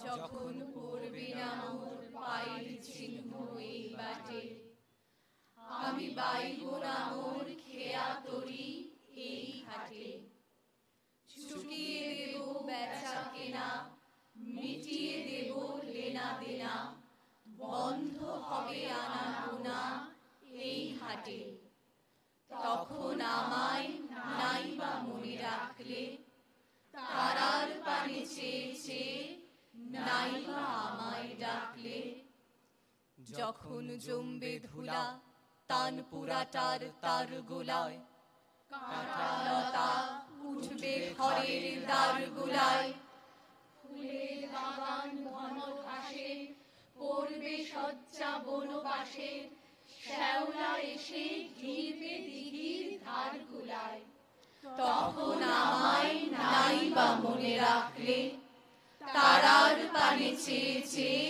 যখন পড়বে না মোর পায়ের চিহ্ন এই বাটে, আমি বাইব না মোর খেয়া তরি এই ঘাটে। চুকিয়ে দেব বেচা কেনা, মিটিয়ে দেব লেনা দেনা, বন্ধ হবে আনা গোনা এই হাটে। তখন আমায় নাইবা মনে রাখলে, তারার পানে চেয়ে চেয়ে নাইবা আমায় ডাকলে। যখন জমবে ধুলা তানপুরাটার তার গোলায়, কাঁটালতা উঠবে ঘরের দ্বার গোলায়। ফুলের বাগান ঘন ঘাসে পড়বে শয্যা বনবাসে, শ্যাওলা এসে ঘিরবে দিঘির ধার গোলায়। তখন আমায় নাইবা মনে রাখলে, তারার পানে চেয়ে চেয়ে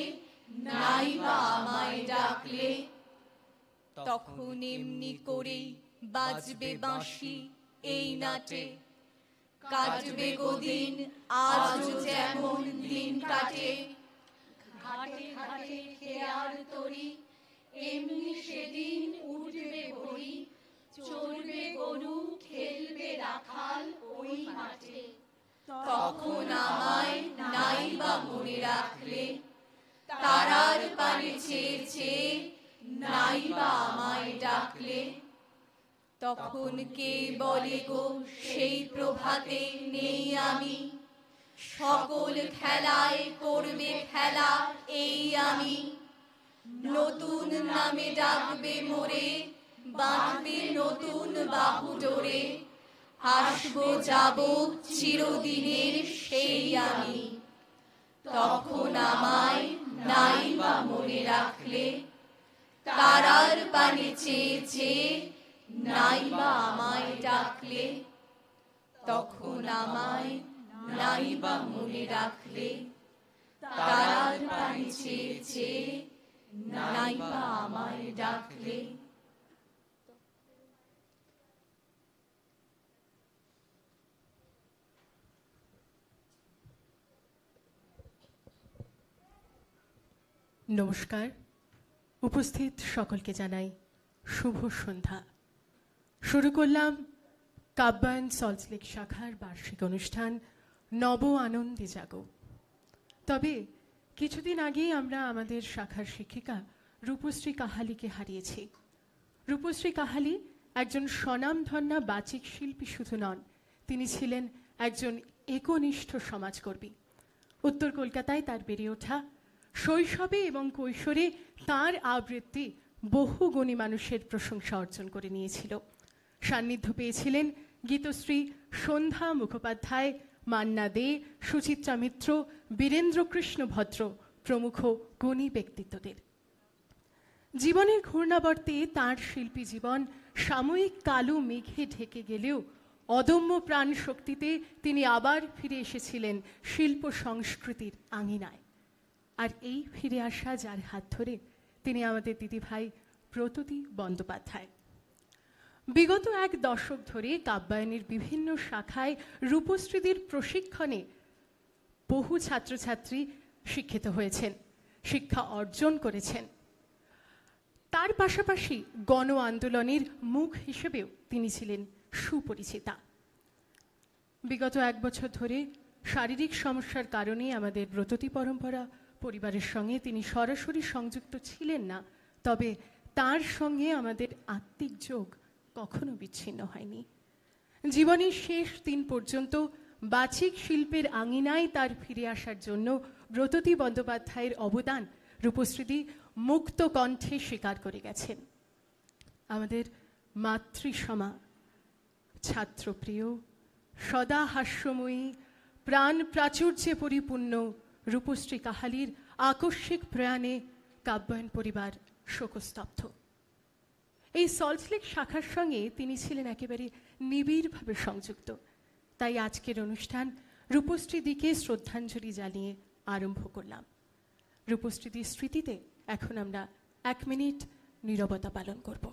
নাইবা আমায় ডাকলে। তখন এমনি করেই বাজবে বাঁশি এই নাটে, কাটবে গদিন আজও যেমন দিন কাটে। ঘাটে ঘাটে খেয়ার তরি এমনি সেদিন উঠবে ভরি, চড়বে গরু খেলবে রাখাল ওই মাঠে। তখন আমায় নাইবা মনে রাখলে, তারার পানে চেয়ে চেয়ে নাইবা আমায় ডাকলে। তখন কে বলে গো সেই প্রভাতে নেই আমি, সকল খেলায় করবে খেলা এই আমি। নতুন নামে ডাকবে মোরে, বাঁধবে নতুন বাহু ডোরে, আসবো যাব চিরদিনের সেই আমি। তখন আমায় নাইবা মনে রাখলে, তারার পানে চেয়ে চেয়ে নাইবা আমায় ডাকলে। তখন আমায় নাইবা মনে রাখলে, তারার পানে চেয়ে চেয়ে নাইবা আমায় ডাকলে। নমস্কার, উপস্থিত সকলকে জানাই শুভ সন্ধ্যা। শুরু করলাম কাব্যায়ন সল্টলেক শাখার বার্ষিক অনুষ্ঠান নব আনন্দে জাগো। তবে কিছুদিন আগেই আমরা আমাদের শাখার শিক্ষিকা রূপশ্রী কাহালিকে হারিয়েছি। রূপশ্রী কাহালি একজন স্বনামধন্যা বাচিক শিল্পী শুধু নন, তিনি ছিলেন একজন একনিষ্ঠ সমাজকর্মী। উত্তর কলকাতায় তার বেড়ে ওঠা, শৈশবে এবং কৈশোরে তাঁর আবৃত্তি বহু গুণী মানুষের প্রশংসা অর্জন করে নিয়েছিল। সান্নিধ্য পেয়েছিলেন গীতশ্রী সন্ধ্যা মুখোপাধ্যায়, মান্না দে, সুচিত্রা মিত্র, বীরেন্দ্রকৃষ্ণ ভদ্র প্রমুখ গুণী ব্যক্তিত্বদের। জীবনের ঘূর্ণাবর্তে তাঁর শিল্পী জীবন সাময়িক কালো মেঘে ঢেকে গেলেও অদম্য প্রাণ শক্তিতে তিনি আবার ফিরে এসেছিলেন শিল্প সংস্কৃতির আঙিনায়। আর এই ফিরে আসা যার হাত ধরে, তিনি আমাদের দিদিভাই প্রতুতি বন্দ্যোপাধ্যায়। বিগত এক দশক ধরে কাব্যায়নের বিভিন্ন শাখায় রূপশ্রীদের প্রশিক্ষণে বহু ছাত্রছাত্রী শিক্ষিত হয়েছেন, শিক্ষা অর্জন করেছেন। তার পাশাপাশি গণ আন্দোলনের মুখ হিসেবেও তিনি ছিলেন সুপরিচিতা। বিগত এক বছর ধরে শারীরিক সমস্যার কারণে আমাদের ব্রততী পরম্পরা পরিবারের সঙ্গে তিনি সরাসরি সংযুক্ত ছিলেন না, তবে তার সঙ্গে আমাদের আত্মিক যোগ কখনো বিচ্ছিন্ন হয়নি। জীবনের শেষ দিন পর্যন্ত বাচিক শিল্পের আঙিনায় তার ফিরে আসার জন্য ব্রততী বন্দ্যোপাধ্যায়ের অবদান রূপশ্রীদি মুক্ত কণ্ঠে স্বীকার করে গেছেন। আমাদের মাতৃসমা, ছাত্রপ্রিয়, সদা হাস্যময়ী, প্রাণ প্রাচুর্যে পরিপূর্ণ রূপশ্রী কাহালির আকস্মিক প্রয়াণে কাব্যায়ন পরিবার শোকস্তব্ধ। এই সল্টলেক শাখার সঙ্গে তিনি ছিলেন একেবারে নিবিড়ভাবে সংযুক্ত। তাই আজকের অনুষ্ঠান রূপশ্রী দিকে শ্রদ্ধাঞ্জলি জানিয়ে আরম্ভ করলাম। রূপশ্রীদির স্মৃতিতে এখন আমরা 1 মিনিট নীরবতা পালন করব।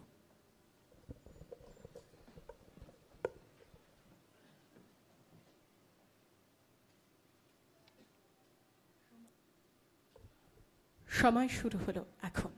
সময় শুরু হলো এখন।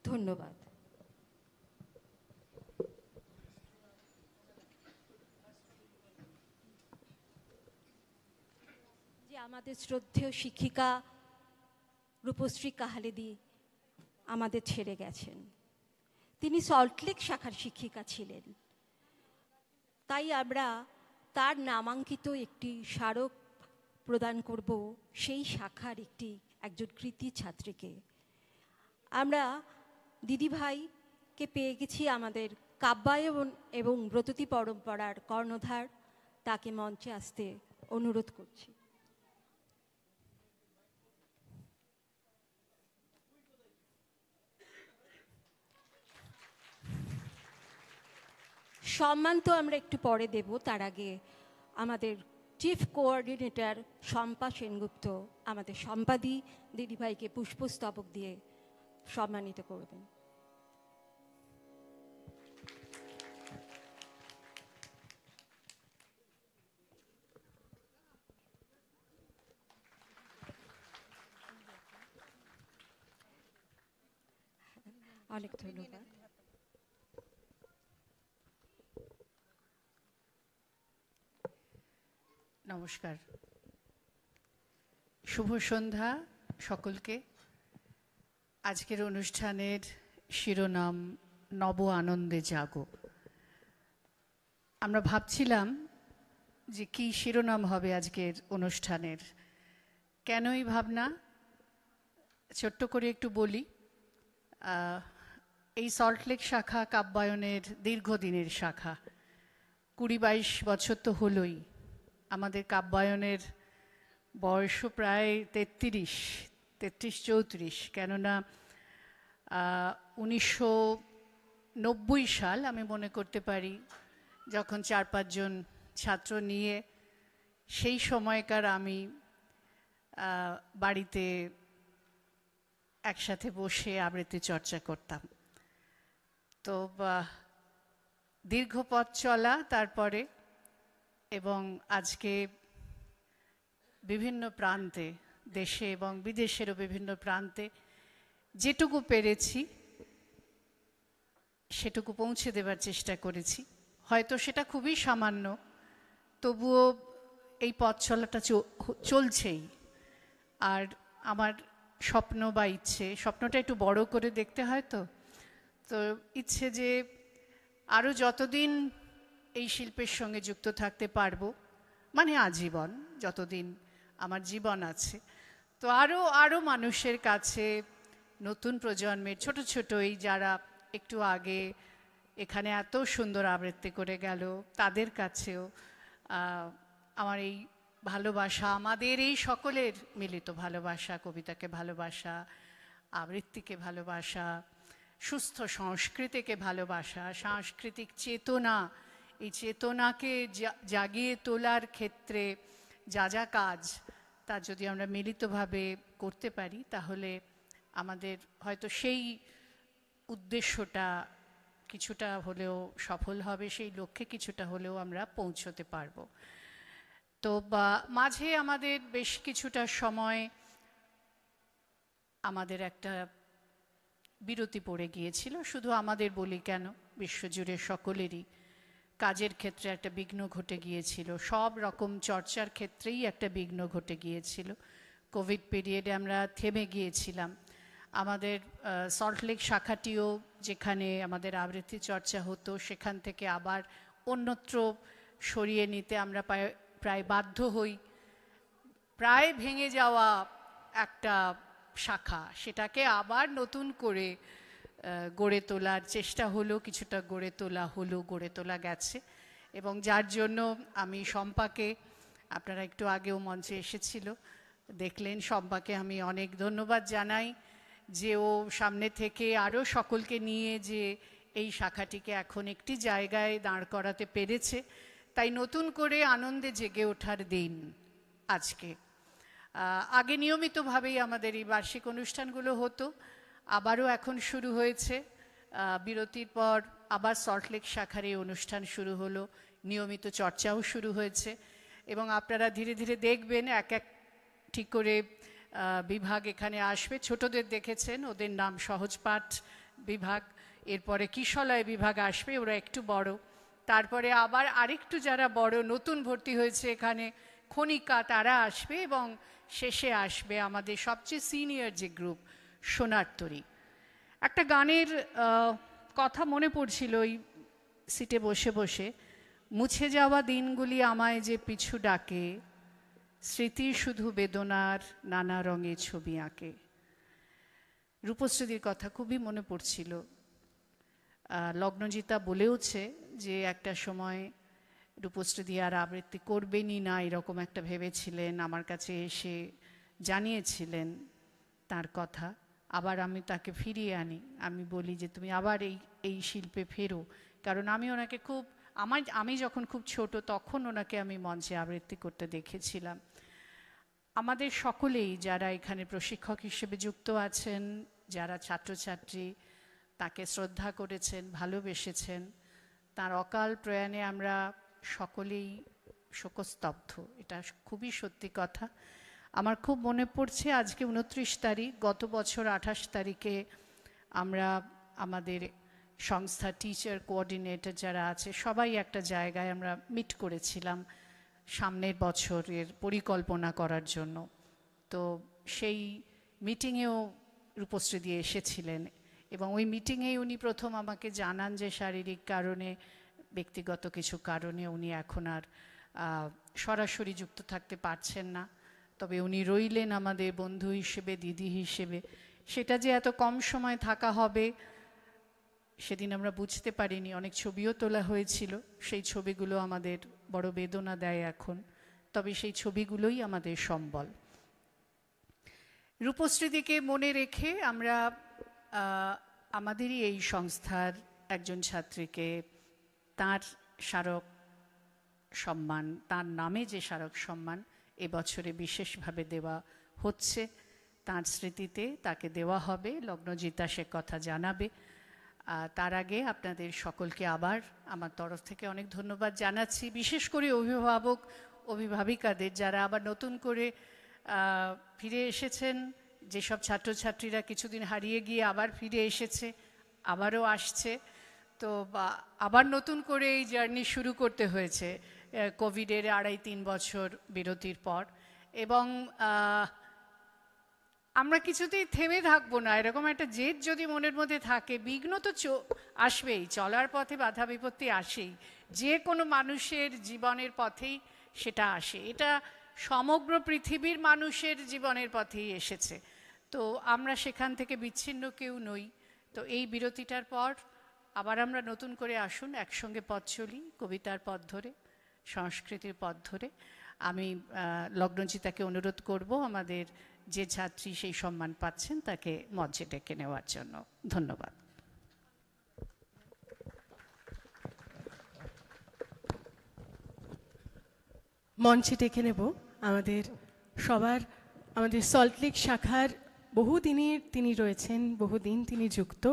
ধন্যবাদ। যে আমাদের শ্রদ্ধেয় শিক্ষিকা রূপশ্রী কাহালিদি আমাদের ছেড়ে গেছেন। তিনি সল্টলেক শাখার শিক্ষিকা ছিলেন। তাই আমরা তার নামাঙ্কিত একটি স্মারক প্রদান করব সেই শাখার একজন কৃতী ছাত্রীকে। আমরা দিদিভাইকে পেয়ে গেছি আমাদের কাব্যায়ন এবং ব্রততী পরম্পরার কর্ণধার। তাকে মঞ্চে আসতে অনুরোধ করছি। সম্মান তো আমরা একটু পরে দেব, তার আগে আমাদের চিফ কোঅর্ডিনেটর শম্পা সেনগুপ্ত আমাদের সম্পাদি দিদিভাইকে পুষ্পস্তবক দিয়ে সম্মানিত করবেন। অনেক ধন্যবাদ। নমস্কার, শুভ সন্ধ্যা সকলকে। আজকের অনুষ্ঠানের শিরোনাম নব আনন্দে জাগো। আমরা ভাবছিলাম যে কি শিরোনাম হবে আজকের অনুষ্ঠানের। কেনই ভাবনা, ছোট্ট করে একটু বলি। এই সল্টলেক শাখা কাব্যায়নের দীর্ঘদিনের শাখা, 20-22 বছর তো হলোই। আমাদের কাব্যায়নের বয়সও প্রায় 33-34, কেননা 1990 সাল আমি মনে করতে পারি, যখন 4-5 জন ছাত্র নিয়ে সেই সময়কার আমি বাড়িতে একসাথে বসে আবৃত্তি চর্চা করতাম। তো দীর্ঘ পথ চলা তারপরে, এবং আজকে বিভিন্ন প্রান্তে, দেশে এবং বিদেশেরও বিভিন্ন প্রান্তে যেটুকু পেরেছি সেটুকু পৌঁছে দেবার চেষ্টা করেছি। হয়তো সেটা খুবই সামান্য, তবুও এই পথ চলাটা চলছেই। আর আমার স্বপ্ন বা ইচ্ছে, স্বপ্নটা একটু বড় করে দেখতে হয়, তো ইচ্ছে যে আরও যতদিন এই শিল্পের সঙ্গে যুক্ত থাকতে পারবো, মানে আজীবন, যতদিন আমার জীবন আছে, তো আরও মানুষের কাছে, নতুন প্রজন্মের ছোট এই যারা একটু আগে এখানে এত সুন্দর আবৃত্তি করে গেল, তাদের কাছেও আমার এই ভালোবাসা, আমাদের এই সকলের মিলিত ভালোবাসা, কবিতাকে ভালোবাসা, আবৃত্তিকে ভালোবাসা, সুস্থ সংস্কৃতিকে ভালোবাসা, সাংস্কৃতিক চেতনা, এই চেতনাকে জাগিয়ে তোলার ক্ষেত্রে যা যা কাজ তা যদি আমরা মিলিতভাবে করতে পারি তাহলে আমাদের হয়তো সেই উদ্দেশ্যটা কিছুটা হলেও সফল হবে, সেই লক্ষ্যে কিছুটা হলেও আমরা পৌঁছতে পারবো। তো মাঝে আমাদের বেশ কিছুটা সময় আমাদের একটা বিরতি পড়ে গিয়েছিল। শুধু আমাদের বলি কেন, বিশ্বজুড়ে সকলেরই কাজের ক্ষেত্রে একটা বিঘ্ন ঘটে গিয়েছিল, সব রকম চর্চার ক্ষেত্রেই একটা বিঘ্ন ঘটে গিয়েছিল। কোভিড পিরিয়ডে আমরা থেমে গিয়েছিলাম। আমাদের সল্টলেক শাখাটিও, যেখানে আমাদের আবৃত্তি চর্চা হতো, সেখান থেকে আবার অন্যত্র সরিয়ে নিতে আমরা প্রায় বাধ্য হই। প্রায় ভেঙে যাওয়া একটা শাখা, সেটাকে আবার নতুন করে গড়ে তোলার চেষ্টা হলো, কিছুটা গড়ে তোলা গেছে। এবং যার জন্য আমি শম্পাকে, আপনারা একটু আগেও মঞ্চে এসেছিল, দেখলেন, শম্পাকে আমি অনেক ধন্যবাদ জানাই যে ও সামনে থেকে আরও সকলকে নিয়ে যে এই শাখাটিকে এখন একটি জায়গায় দাঁড় করাতে পেরেছে। তাই নতুন করে আনন্দে জেগে ওঠার দিন আজকে। আগে নিয়মিতভাবেই আমাদের এই বার্ষিক অনুষ্ঠানগুলো হতো, আবারও এখন শুরু হয়েছে। বিরতির পর আবার সল্টলেক শাখার এই অনুষ্ঠান শুরু হলো, নিয়মিত চর্চাও শুরু হয়েছে। এবং আপনারা ধীরে ধীরে দেখবেন এক এক ঠিক করে বিভাগ এখানে আসবে। ছোটদের দেখেছেন, ওদের নাম সহজপাঠ বিভাগ, এরপরে কিশলয় বিভাগ আসবে, ওরা একটু বড়। তারপরে আবার আরেকটু যারা বড় নতুন ভর্তি হয়েছে এখানে, খনিকা, তারা আসবে। এবং শেষে আসবে আমাদের সবচেয়ে সিনিয়র যে গ্রুপ, সোনার তরী। একটা গানের কথা মনে পড়ছিল ওই সিটে বসে বসে, মুছে যাওয়া দিনগুলি আমায় যে পিছু ডাকে, স্মৃতি শুধু বেদনার নানা রঙে ছবি আঁকে। রূপশ্রীর কথা খুবই মনে পড়ছিল। লগ্নজিতা বলেওছে যে একটা সময় রূপশ্রী আর আবৃত্তি করবেনই না, এরকম একটা ভেবেছিলেন, আমার কাছে এসে জানিয়েছিলেন তার কথা। আবার আমি তাকে ফিরিয়ে আনি, আমি বলি যে তুমি আবার এই শিল্পে ফেরো। কারণ আমি ওনাকে খুব, আমি যখন খুব ছোট তখন ওনাকে আমি মঞ্চে আবৃত্তি করতে দেখেছিলাম। আমাদের সকলেই যারা এখানে প্রশিক্ষক হিসেবে যুক্ত আছেন, যারা ছাত্রছাত্রী, তাকে শ্রদ্ধা করেছেন, ভালোবেসেছেন। তার অকাল প্রয়াণে আমরা সকলেই শোকস্তব্ধ, এটা খুবই সত্যি কথা। আমার খুব মনে পড়ছে আজকে 29 তারিখ, গত বছর 28 তারিখে আমরা আমাদের সংস্থা টিচার কোঅর্ডিনেটর যারা আছে সবাই একটা জায়গায় আমরা মিট করেছিলাম সামনের বছরের পরিকল্পনা করার জন্য। তো সেই মিটিংয়েও রূপশ্রী দিয়ে এসেছিলেন এবং ওই মিটিংয়েই উনি প্রথম আমাকে জানান যে শারীরিক কারণে, ব্যক্তিগত কিছু কারণে উনি এখন আর সরাসরি যুক্ত থাকতে পারছেন না। তবে উনি রইলেন আমাদের বন্ধু হিসেবে, দিদি হিসেবে। সেটা যে এত কম সময় থাকা হবে সেদিন আমরা বুঝতে পারিনি। অনেক ছবিও তোলা হয়েছিল, সেই ছবিগুলো আমাদের বড় বেদনা দেয় এখন, তবে সেই ছবিগুলোই আমাদের সম্বল। রূপশ্রীদিকে মনে রেখে আমরা আমাদেরই এই সংস্থার একজন ছাত্রীকে তার স্মারক সম্মান, তার নামে যে স্মারক সম্মান এবছরে বিশেষভাবে দেওয়া হচ্ছে, তার স্মৃতিতে তাকে দেওয়া হবে। লগ্নজিতা সে কথা জানাবে। তার আগে আপনাদের সকলকে আবার আমার তরফ থেকে অনেক ধন্যবাদ জানাচ্ছি, বিশেষ করে অভিভাবক অভিভাবিকাদের যারা আবার নতুন করে ফিরে এসেছেন। যেসব ছাত্রছাত্রীরা কিছুদিন হারিয়ে গিয়ে আবার ফিরে এসেছে, আবারও আসছে, তো আবার নতুন করে এই জার্নি শুরু করতে হয়েছে কোভিডের 2.5-3 বছর বিরতির পর। এবং আমরা কিছুতেই থেমে থাকবো না, এরকম একটা জেদ যদি মনের মধ্যে থাকে, বিঘ্ন তো আসবেই, চলার পথে বাধা বিপত্তি আসেই, যে কোনো মানুষের জীবনের পথেই সেটা আসে। এটা সমগ্র পৃথিবীর মানুষের জীবনের পথেই এসেছে। তো আমরা সেখান থেকে বিচ্ছিন্ন কেউ নই। তো এই বিরতিটার পর আবার আমরা নতুন করে আসুন, একসঙ্গে পথ চলি, কবিতার পথ ধরে, সংস্কৃতির পথ ধরে। আমি লগ্নজিতাকে অনুরোধ করব আমাদের যে ছাত্রী সেই সম্মান পাচ্ছেন তাকে মঞ্চে ডেকে নেওয়ার জন্য। ধন্যবাদ। মঞ্চে ডেকে নেব আমাদের সবার আমাদের সল্টলেক শাখার বহুদিনের তিনি রয়েছেন, বহুদিন তিনি যুক্ত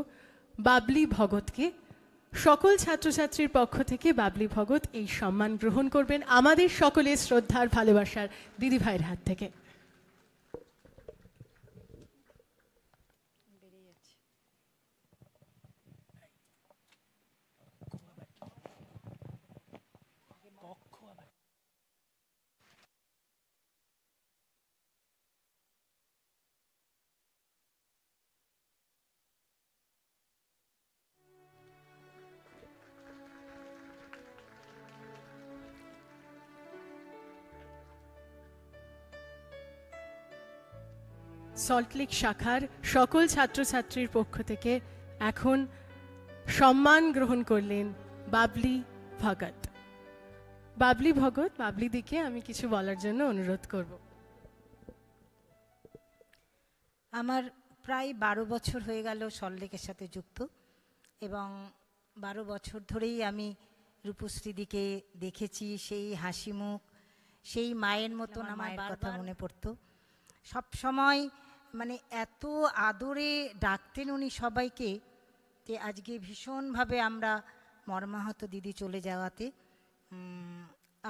বাবলি ভগতকে সকল ছাত্রছাত্রীর পক্ষ থেকে বাবলি ভগত এই সম্মান গ্রহণ করবেন আমাদের সকলের শ্রদ্ধার ভালোবাসার দিদিভাইয়ের হাত থেকে। সল্টলেক শাখার সকল ছাত্রছাত্রীর পক্ষ থেকে এখন সম্মান গ্রহণ করলেন বাবলি ভগত। বাবলি ভগত, বাবলি দিকে আমি কিছু বলার জন্য অনুরোধ করব। আমার প্রায় 12 বছর হয়ে গেল সল্টলেকের সাথে যুক্ত, এবং 12 বছর ধরেই আমি রূপশ্রীদিকে দেখেছি। সেই হাসি মুখ, সেই মায়ের মতন আমার কথা মনে পড়তো সব সময়। মানে এত আদরে ডাকতেন উনি সবাইকে, যে আজকে ভীষণভাবে আমরা মর্মাহত দিদি চলে যাওয়াতে।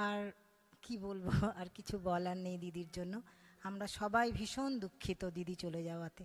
আর কি বলবো, আর কিছু বলার নেই দিদির জন্য। আমরা সবাই ভীষণ দুঃখিত দিদি চলে যাওয়াতে।